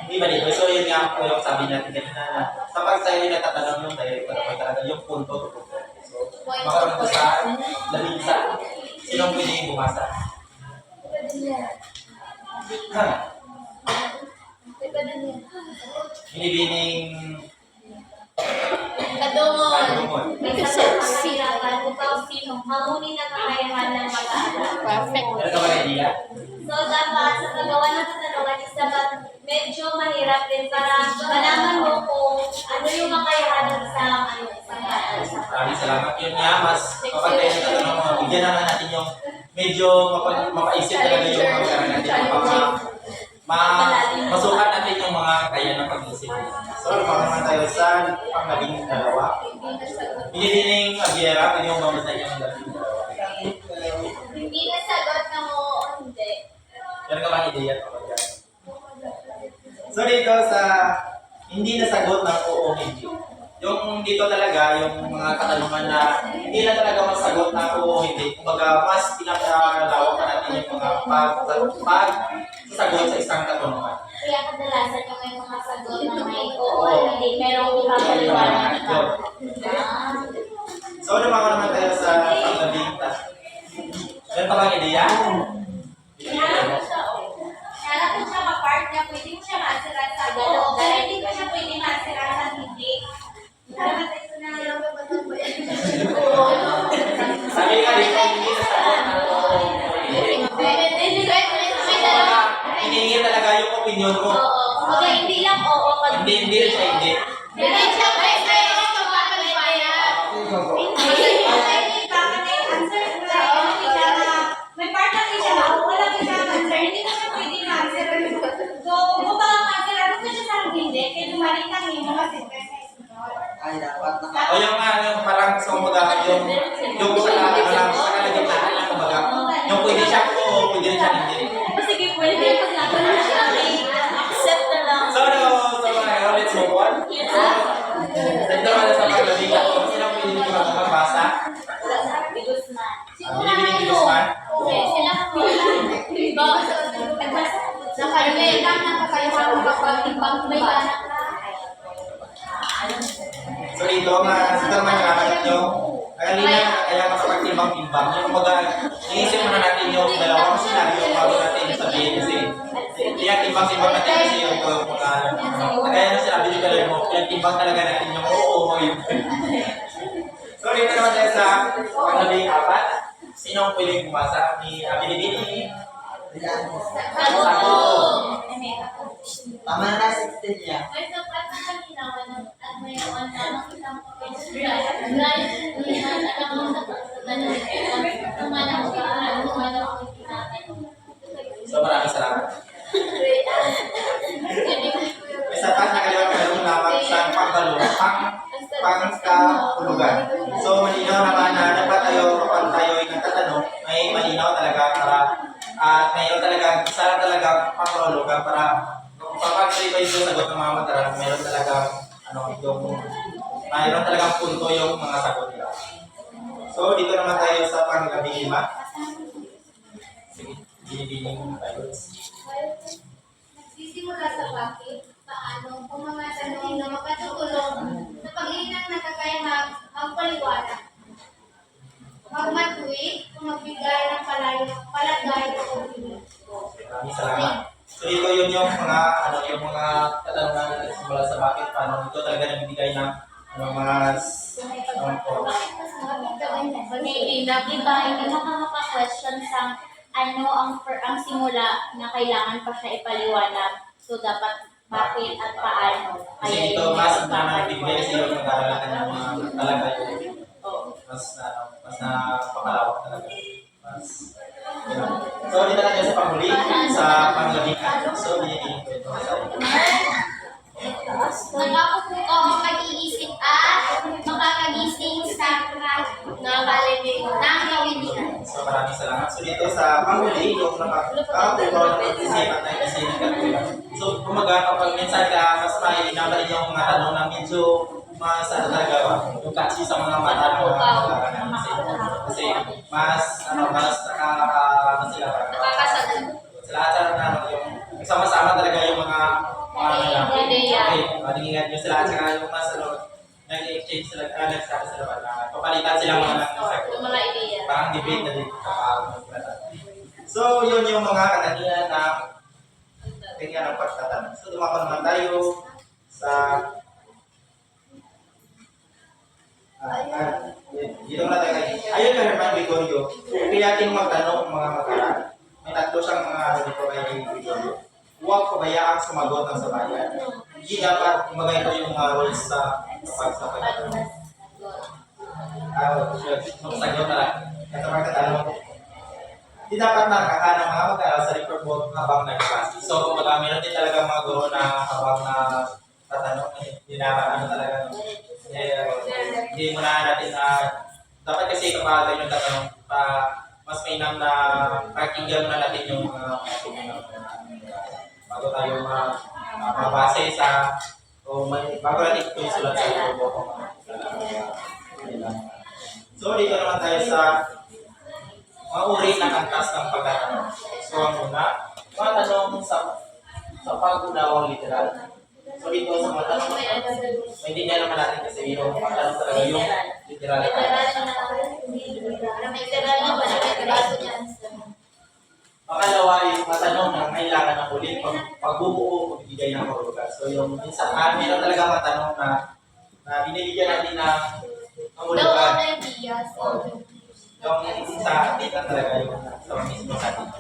Speaker 1: hindi ba dito? So, yun nga po yung sabi natin kanina na sa pagsayo na tatanong yung tayo, talaga yung punto. So, makaroon ko sa labinsa. Sinong pwede bumasa? Binibining
Speaker 2: Kadungon.
Speaker 1: Kadungon.
Speaker 6: Pinagsasirapan upang sinong hamunin ang kakayahan ng mag-aaral.
Speaker 2: Perfect.
Speaker 1: Ano ka ba na idea?
Speaker 6: So, dapat sa paggawa ng katanungan is dapat medyo mahirap din para malaman mo kung ano yung makayahan ng isang
Speaker 1: Maraming salamat. Yun nga, mas kapag tayo nagtatanong mga bigyan naman natin yung medyo mapaisip talaga yung mga kailangan natin. Masukat natin yung mga kaya ng pag-isip. So, naman tayo sa pang-labing dalawa. Binibining Aguilera, pwede yung mamasa yung labing dalawa.
Speaker 6: Hindi nasagot ng oo o hindi.
Speaker 1: Meron ka bang ideya kapag yan? So, dito sa hindi nasagot ng oo hindi. Yung dito talaga, yung mga katanungan na hindi na talaga masagot na oo hindi. Kumbaga, mas pinakalawak pa natin yung mga pag-sagot sa isang katanungan.
Speaker 6: Kaya kadalasan yung may mga sagot na may oo o hindi, pero ipapaliwanag ka.
Speaker 1: So, naman naman tayo sa pang-labing meron ka bang ideya?
Speaker 3: Kaya kung siya ma-part niya, pwede mo siya masira sa oo, pero hindi ko siya pwede masira sa hindi.
Speaker 1: Sabi nga dito, hindi nasagot na oo hindi. Kumbaga, hinihingi talaga yung opinion mo.
Speaker 6: Oo. Kumbaga, hindi lang oo pag
Speaker 1: Hindi rin siya hindi.
Speaker 3: Hindi siya pwede magpapaliwanag.
Speaker 4: May part na siya na wala ka siya answer, hindi ko siya pwede ma-answer. So, kung baka ma-answer, ano ko siya sa hindi, kaya dumaling kang yung mga sentence.
Speaker 5: Ay, dapat na.
Speaker 1: O yung yung parang sa umaga, yung sa kalagitnaan lang kumbaga, yung pwede siya oo, pwede rin siya hindi.
Speaker 6: sige, pwede. Accept na lang.
Speaker 1: So, let's move on. Dito ka na sa paglabing ako, sino pwede nyo magbasa?
Speaker 6: Bigus na.
Speaker 1: Binibining ni Guzman?
Speaker 2: Sila po nakalagay lang ng kakayahang magpapagtimbang may anak na.
Speaker 1: So dito naman nakakagit nyo, kanina kaya makapagtimbang-timbang. Yung kumbaga, iisip muna natin yung dalawang senaryo bago natin sabihin kasi kaya timbang-timbang natin kasi yung kaya na sinabi ni Kalay mo, kaya timbang talaga natin yung oo o yung So dito naman tayo sa panglabing apat. Sinong pwedeng bumasa ni Abilibini?
Speaker 5: Tama na 16 niya.
Speaker 2: May sapat na kalinawan at mayroon tamang isang pagkakas. Dahil alam mo sa pagkakas, tumanang ang itinatay.
Speaker 1: So maraming salamat. May sapat na kaliwan lamang sa pangkahulugan. So malinaw naman na dapat tayo kapag tayo ay nagtatanong, may malinaw talaga para at mayroon talaga, isa talaga pangkahulugan para kapag tayo yung sagot ng mga mataran, mayroon talaga mayroon talagang punto yung mga sagot nila. So dito naman tayo sa panglabing 5. Sige, binibining tayo.
Speaker 3: Nagsisimula sa bakit, paano, kung mga tanong na makatutulong sa pag-iinang na kakayahang magpaliwanag. Magmatuwid, kung magbigay ng palagay o opinion.
Speaker 1: Maraming salamat. So dito yun yung mga yung mga katanungan na simula sa bakit paano ito talaga nagbibigay ng mga
Speaker 6: Diba, hindi mo ka maka-question sa ano ang simula na kailangan pa siya ipaliwanag. So, dapat bakit at paano.
Speaker 1: kasi dito mas na nagbibigay kasi yung nag-aaralatan ng mga talaga yung mas napakalawak talaga. Mas, so dito na tayo sa panghuli. Sa sa panglabing ano. So, binigyan ko ito sa iyo.
Speaker 3: Nangako po ako mag-iisip at makakagising sa kawidian.
Speaker 1: So, maraming salamat. So, dito sa panghuli, yung nakakapugaw ng pag-isipan na isin ng katulad. So, kumaga kapag minsan ka, mas may naman yung mga tanong na medyo mas talaga yung kasi sa mga mata ng mga kasi mas sila
Speaker 3: Nakakasagot.
Speaker 1: sa lahat na yung sama-sama talaga yung mga
Speaker 3: Ideya.
Speaker 1: ingat nyo sila at saka yung mas nag-exchange sila nagsabi sila ba na papalitan sila mga
Speaker 3: Yung mga ideya.
Speaker 1: parang debate na dito so yun yung mga kananian na tingnan ng pagtatanong. So dumako naman tayo sa dito na tayo. Ayun ka naman, Gregorio. Kaya ating magtanong mga mag-aral. May tatlo siyang mga dito kay Gregorio. Huwag pabayaang sumagot ng sabayan. Hindi dapat magay ito yung rules sa pagtatanong. Magsagot na lang. Ito magtatanong. Hindi dapat nakakahan ng mga mag-aral sa report board habang nag-class. So, kung meron din talaga mga guro na habang na tatanong, hindi na ano talaga. Hindi mo na natin na dapat kasi kapag ganyan tatanong mas mainam na pakinggan na natin yung mga bago tayo mabase sa bago natin ito yung sulat sa ito. So dito naman tayo sa mga uri ng antas ng pagtatanong. So ang una, mga tanong sa pag-unawang literal. So dito sa mga tanong, maintindihan naman natin kasi yung mga tanong talaga yung literal. Pangalawa yung matanong na kailangan ng huli pagbubuo, pagbibigay ng kahulugan. So yung minsan, meron talaga matanong na binibigyan natin ng kahulugan. Yung sa atin na talaga yung sa mismo sa atin.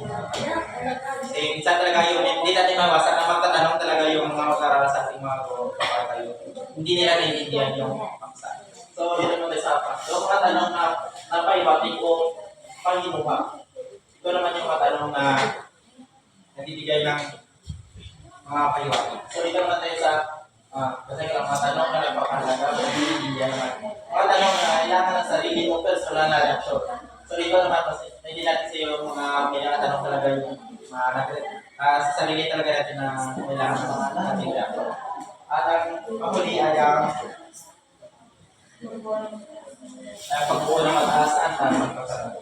Speaker 1: Kasi minsan talaga yung hindi natin mawasan na magtatanong talaga yung mga mag-aaral sa ating mga guro para tayo. Hindi nila naiintindihan yung paksa. So, yun naman tayo sa pa. So, mga tanong na napaibati ko panginuha. Ito naman yung mga tanong na nagbibigay ng mga paibati. So, dito naman tayo sa kasi lang mga tanong na nagpapahalaga, nagbibigyan naman. Mga tanong na kailangan ng sarili mo personal na reaksyon. So, dito naman kasi hindi natin sa yung mga tanong talaga yung sa sarili talaga natin na kailangan ng mga nating reaksyon. At ang pahuli ay ang pagbuo ng mataas at magpapasalamat.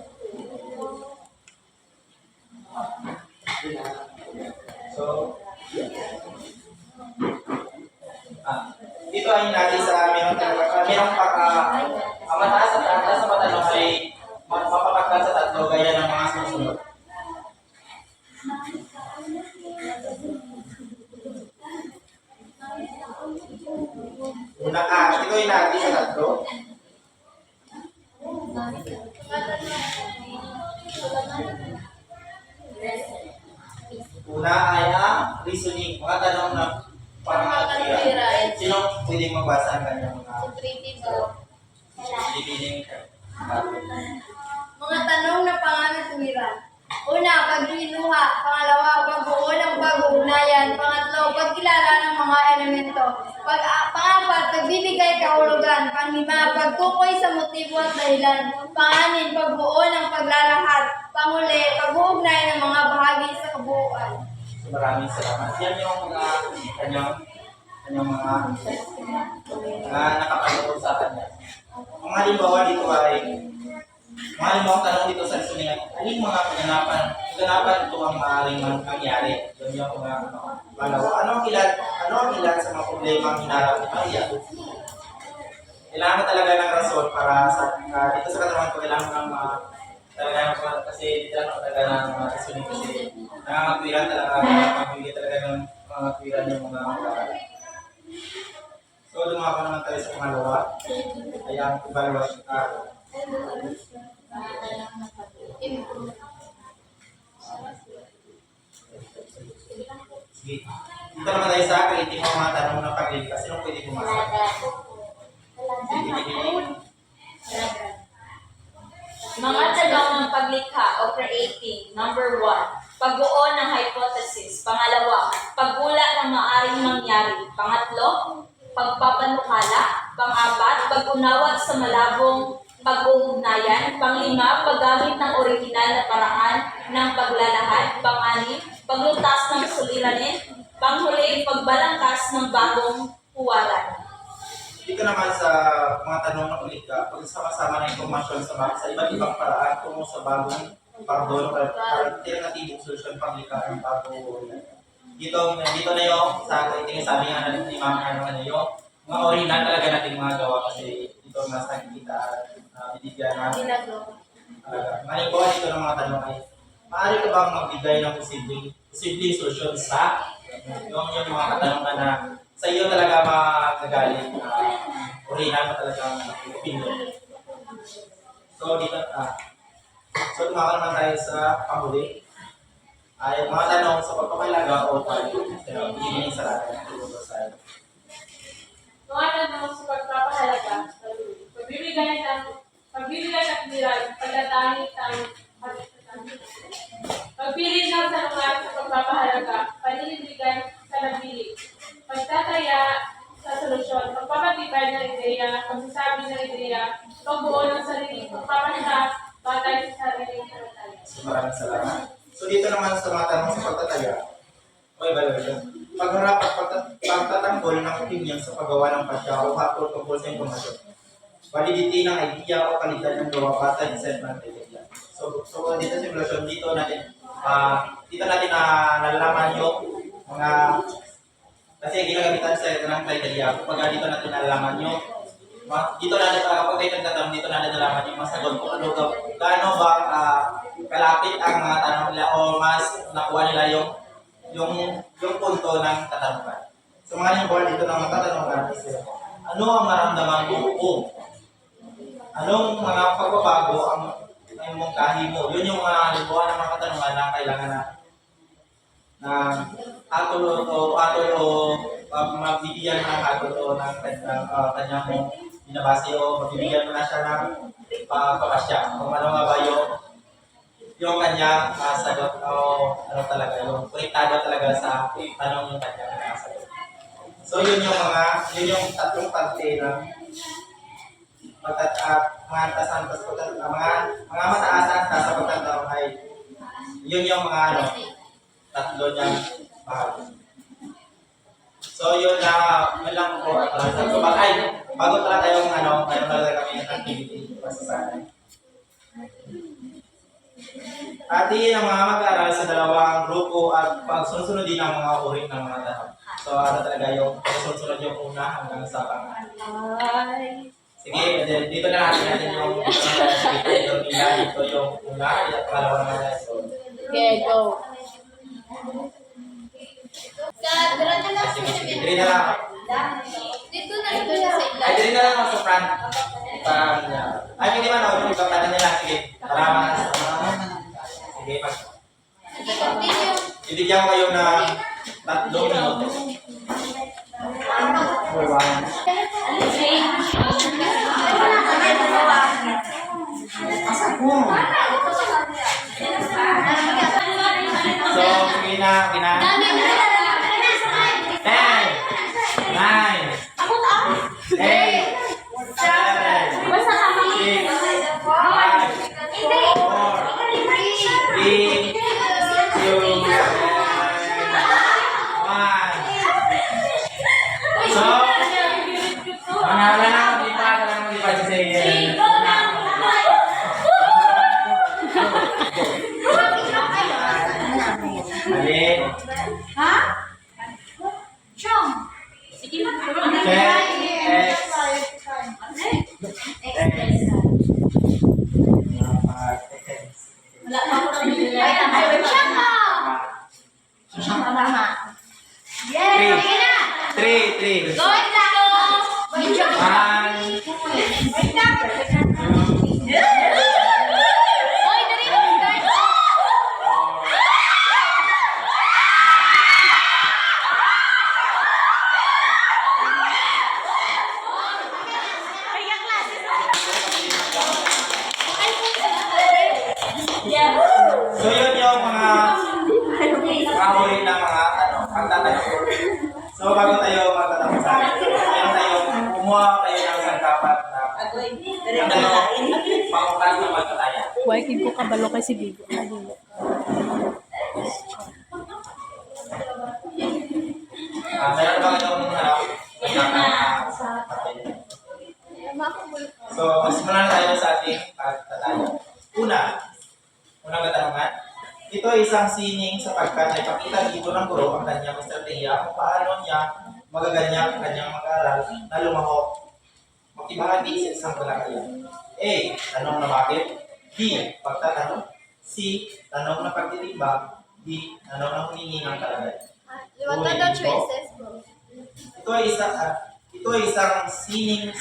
Speaker 1: So, dito ay natin sa merong ang mataas at taas sa matanong ay mapapakal sa tatlo gaya ng mga susunod. Una ito ay natin sa tatlo. Una ay ang reasoning, mga tanong na pangatwiran. Sino pwedeng magbasa ang kanyang mga bibiling
Speaker 4: Mga tanong na pangangatwiran. Una, paghinuha. Pangalawa, pagbuo ng pag-ugnayan. Pangatlo, pagkilala ng mga elemento. Pangapat, pagbibigay kahulugan. Panglima, pagtukoy sa motibo at dahilan. Panganin, pagbuo ng paglalahad. Panghuli, pag-uugnay ng mga bahagi sa kabuuan.
Speaker 1: Maraming salamat. Yan yung mga kanyang mga nakapanood sa kanya. Ang halimbawa dito ay mga halimbawa tanong dito sa listening, aling mga kaganapan ito ang maaaring mangyari. Yun yung mga palawa. Ano ang ilan sa mga problema ang hinarap ni Maria? Kailangan talaga ng rason para sa dito sa katawan ko kailangan ng talaga ng kasi dito talaga ng listening kasi nangangatwiran talaga magbibigay talaga ng mga katwiran yung mga mag-aaral. So, lumako naman tayo sa pangalawa. Ay ang evaluation. Sige. Dito naman tayo sa creative mga tanong ng paglilika. Sino pwede bumasa?
Speaker 6: Mga tanong ng paglikha o creating. Number 1. Pagbuo ng hypothesis. Pangalawa, paghula ng maaring mangyari. Pangatlo, pagpapanukala. Pang-apat, pag-unawa sa malabong pag-uugnayan. Panglima, paggamit ng original na paraan ng paglalahad. Pang-anim, paglutas ng suliranin. Panghuli, pagbalangkas ng bagong puwaran.
Speaker 1: Dito naman sa mga tanong na ulit ka, pagsama-sama ng impormasyon sa iba't ibang paraan tungo sa bagong pardon o alternatibong solusyon panglikha ng bago. Dito na yung tingin sabi nga ni Ma'am ano yung mga original talaga nating mga gawa kasi dito nasa kita bibigyan na talaga. Ngayon ko dito ng mga tanong ay maaari ka bang magbigay ng posibleng solusyon sa yung mga katanungan na sa iyo talaga magagaling original na talagang opinion. So dito so tumaka naman tayo sa panghuli. Ay mga tanong sa pagpapahalaga o pag-ibig sa lahat ng side.
Speaker 2: Mga tanong sa pagpapahalaga, pagbibigay at nilay, pagdatahi tayo, pagpili ng tanungan sa pagpapahalaga, panindigan sa nabili, pagtataya sa solusyon, pagpapatibay ng ideya, pagsasabi ng ideya, pagbuo ng sarili, pagpapanita, batay sa sarili ng talaya.
Speaker 1: So maraming salamat. So dito naman sa mga tanong sa pagtataya, o evaluation, pagharap at pagtatanggol ng opinion sa paggawa ng pasya o hatol tungkol sa informasyon. Validity ng idea o kalidad ng gawa batay sa segment idea. So dito sa evaluation, dito natin nalalaman yung mga kasi ginagamitan sa ng criteria. Kapag dito natin nalalaman yung dito natin kapag tayo nagtatanong dito natin nalalaman yung mga sagot kung ano gaano ba kalapit ang mga tanong nila o mas nakuha nila yung punto ng katanungan. So mga yung dito ng mga katanungan is ano ang maramdaman mo o anong mga pagbabago ang mong kahi mo. Yun yung mga halimbawa ng mga katanungan na kailangan na atol o magbibigyan ng atol o ng kanyang binabase o magbibigyan mo na siya ng papasya. Kung ano nga ba yung kanyang sagot o ano talaga, yung konektado talaga sa tanong yung kanyang sagot. So yun yung tatlong parte ng mga mataasan sa pagtatanong ay yun yung mga tatlo niyang bahagi. So yun lang po so bago pala tayong mayroon talaga kami ng activity masasanay. Atin ang mga mag-aaral sa dalawang grupo at pagsunod din ang mga uri ng mga tanong. So talaga yung pagsunod yung una hanggang sa pangalan. Sige, dito na natin yung dito yung una at pangalawa naman.
Speaker 2: Okay, go.
Speaker 1: Sige, dito na lang.
Speaker 3: Dito na ito sa ila.
Speaker 1: Ay, dito na lang ako sa front. Ay, hindi man ako. Ibang tanong nila. Sige, salamat. Sige, mas.
Speaker 3: Continue.
Speaker 1: Ibigyan ko kayo ng 3 minuto. So, sige na. 10, 9, 8, 7, 6, 5, 4, 3, 2, 1. So, pangalan ako, di pa kasi Mali.
Speaker 3: Wala pa ako nang bigay. Ay, Shama! Shama. Yes! Sige na!
Speaker 1: 3.
Speaker 3: Go, Ito! Wait lang! Oy, dali mo!
Speaker 1: So yun yung mga magkatapusan. Meron tayong kumuha kayo ng sangkapat na pangukas na magkataya.
Speaker 8: Huwag ko kabalo kasi bigo.
Speaker 1: Meron ba itong So, simulan na tayo sa ating pagtataya. Unang katanungan. Ito ay isang sining sapagkat ay pakita dito ng guro ang kanyang estratehiya kung paano niya magaganyak ang kanyang mag-aaral na lumahok. Makibahagi sa isang talakayan. A. Tanong na bakit. B. Pagtatanong. C. Tanong na pagtitimbang. D. Tanong na humingi ng kalagay.
Speaker 4: Liwatan daw choices, bro.
Speaker 1: Ito ay isang sining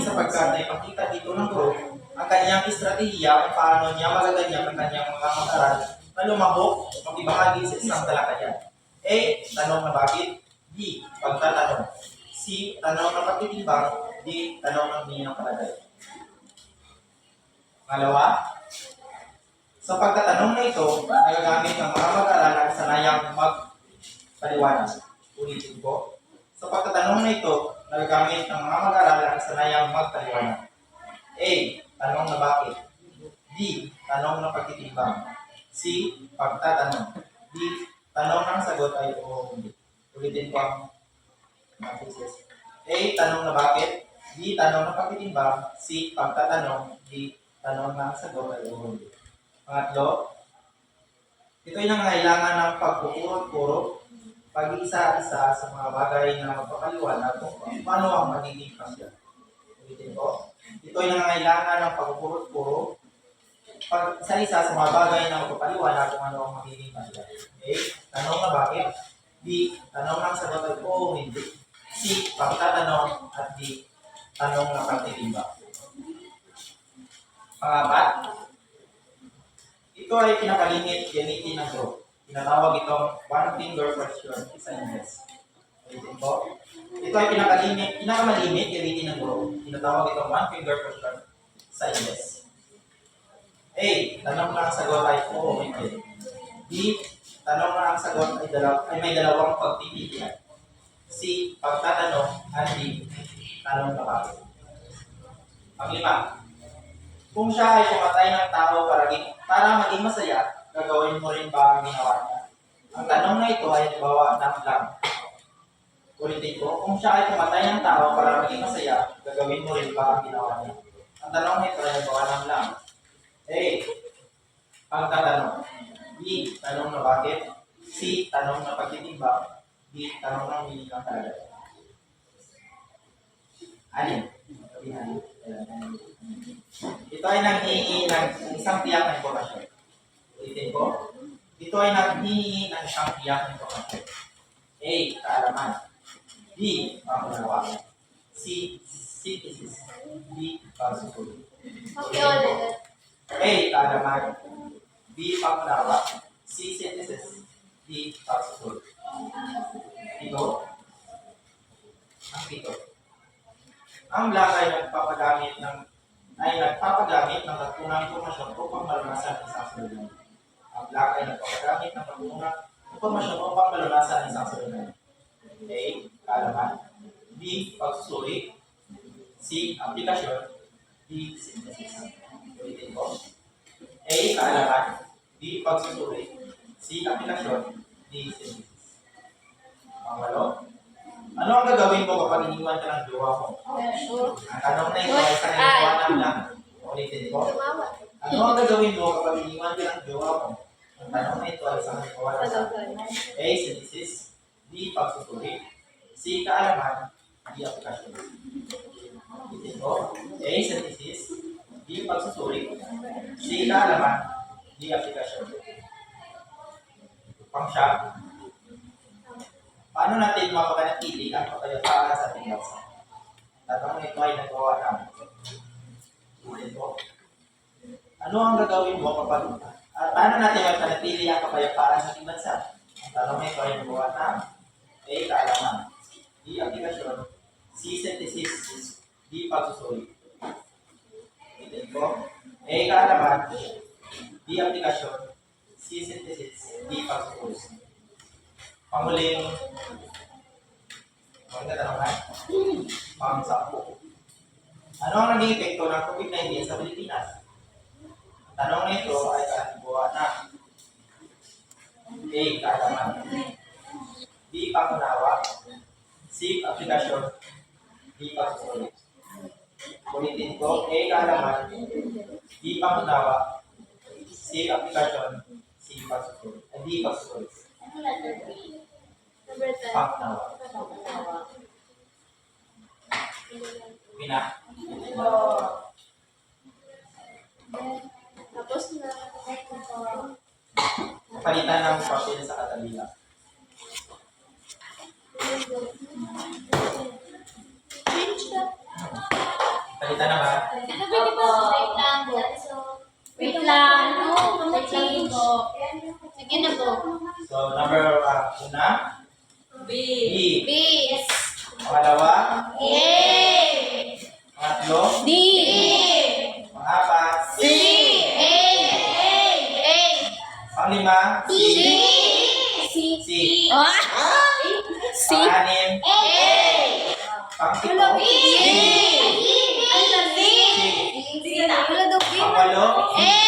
Speaker 1: sapagkat ay pakita dito ng guro ang kanyang estratehiya kung paano niya magaganyak ang kanyang mga mag-aaral na lumahok makibahagi sa isang talakayan. A. Tanong na bakit. B. Pagtatanong. C. Tanong na pagtitimbang. D. Tanong ng humingi ng kalagay. Pangalawa, sa pagtatanong na ito, nagagamit ng mga mag-aaral ang sanayang magpaliwanag. Ulitin ko. Sa pagtatanong na ito, nagagamit ng mga mag-aaral ang sanayang magpaliwanag. A. Tanong na bakit. B. Tanong na pagtitimbang. C. Pagtatanong. D. Tanong ng sagot ay oo o hindi. Ulitin ko ang thesis. A. Tanong na bakit. B. Tanong na pagtitimbang. C. Pagtatanong. D. Tanong ng sagot ay oo o hindi. Pangatlo, ito ay nangangailangan ng pagpupurot-purot, pag-isa-isa sa mga bagay na magpapaliwanag kung paano ang magiging pasya. Ulitin ko. Ito ay nangangailangan ng pagpupurot-purot, pag-isa-isa sa mga bagay na magpapaliwanag kung ano ang magiging pasya. A. Tanong na bakit. B. Tanong ng sagot ay oo o hindi. C. Pagtatanong. At D. Tanong na pagtitimbang. Pangapat, ito ay pinakalimit gamitin ng group. Tinatawag itong one finger question sa Ingles. Ulitin ko. Ito ay pinakamalimit gamitin ng group. Tinatawag itong one finger question sa Ingles. A. Tanong na ang sagot ay oo o hindi. B. Tanong na ang sagot ay may dalawang pagpipilian. C. Pagtatanong. At D. Tanong na bakit. Panglima, kung siya ay pumatay ng tao para maging masaya, gagawin mo rin ba ang ginawa niya? Ang tanong na ito ay halimbawa ng lang. Ulitin ko, kung siya ay pumatay ng tao para maging masaya, gagawin mo rin ba ang ginawa niya? Ang tanong na ito ay halimbawa ng lang. A. Pagtatanong. B. Tanong na bakit. C. Tanong na pagtitimbang. D. Tanong ng hindi ng talaga. Anim. Ito ay nanghihingi ng isang tiyak na impormasyon. Ulitin ko. Ito ay nanghihingi ng isang tiyak na impormasyon. A. Kaalaman. B. Pangunawa. C. Synthesis. D. Pagsusulit.
Speaker 4: Okay, ulit.
Speaker 1: A. Kaalaman. B. Pangunawa. C. Synthesis. D. Pagsusulit. Ito. Ang ito. Ang black ay nagpapagamit ng tatunang impormasyon upang malunasan ang isang suliranin. Ang black ay nagpapagamit ng tatunang impormasyon upang malunasan ang isang suliranin. A. Kaalaman. B. Pagsusuri. C. Aplikasyon. D. Synthesis. Ulitin ko. A. Kaalaman. B. Pagsusuri. C. Aplikasyon. D. Synthesis. Pangwalo. Ano ang gagawin mo kapag iniwan ka ng jowa mo? Ang tanong na ito ay sa iniwanan lang. Ulitin ko. Ano ang gagawin mo kapag iniwan ka ng jowa mo? Ang tanong na ito ay sa iniwanan lang. A. Synthesis. B. Pagsusuri. C. Kaalaman. D. Aplikasyon. Ulitin ko. A. Synthesis. B. Pagsusuri. C. Kaalaman. D. Aplikasyon. Pang-siya. Paano natin mapapanatili ang kapayapaan sa ating bansa? Tatanong nito ay nagawa namin. Ulit ko. Ano ang gagawin mo kapag paano natin mapanatili ang kapayapaan sa ating bansa? Ang tanong nito ay nagawa namin. A. Kaalaman. B. Aplikasyon. C. Synthesis. D. Pagsusuri. Ulit ko. A. Kaalaman. B. Aplikasyon. C. Synthesis. D. Pagsusuri. Panguling Maganda tanong na. Pang-10. Ano ang naging epekto ng COVID-19 sa Pilipinas? Ang tanong na ito ay katibuan na. A. Kaalaman. B. Pangunawa. C. Aplikasyon. D. Pagsusulit. Ulitin ko. A. Kaalaman. B. Pangunawa. C. Aplikasyon. C. Pagsusulit. D. Pagsusulit. Pangunawa. Pina.
Speaker 3: Tapos na.
Speaker 1: Palitan ng papel sa katabila. Palitan na ba?
Speaker 3: Wait lang. Change. Sige na po.
Speaker 1: So, number una,
Speaker 6: B.
Speaker 1: B.
Speaker 3: B.
Speaker 1: Pangalawa,
Speaker 3: A.
Speaker 1: pangatlo,
Speaker 3: D.
Speaker 1: pangapat,
Speaker 3: C. A. A.
Speaker 1: panglima,
Speaker 3: C.
Speaker 1: C. C.
Speaker 3: C.
Speaker 1: Pang-anim,
Speaker 3: A.
Speaker 1: pang-pito,
Speaker 3: B.
Speaker 1: C.
Speaker 3: C.
Speaker 1: Pang-walo,
Speaker 3: A.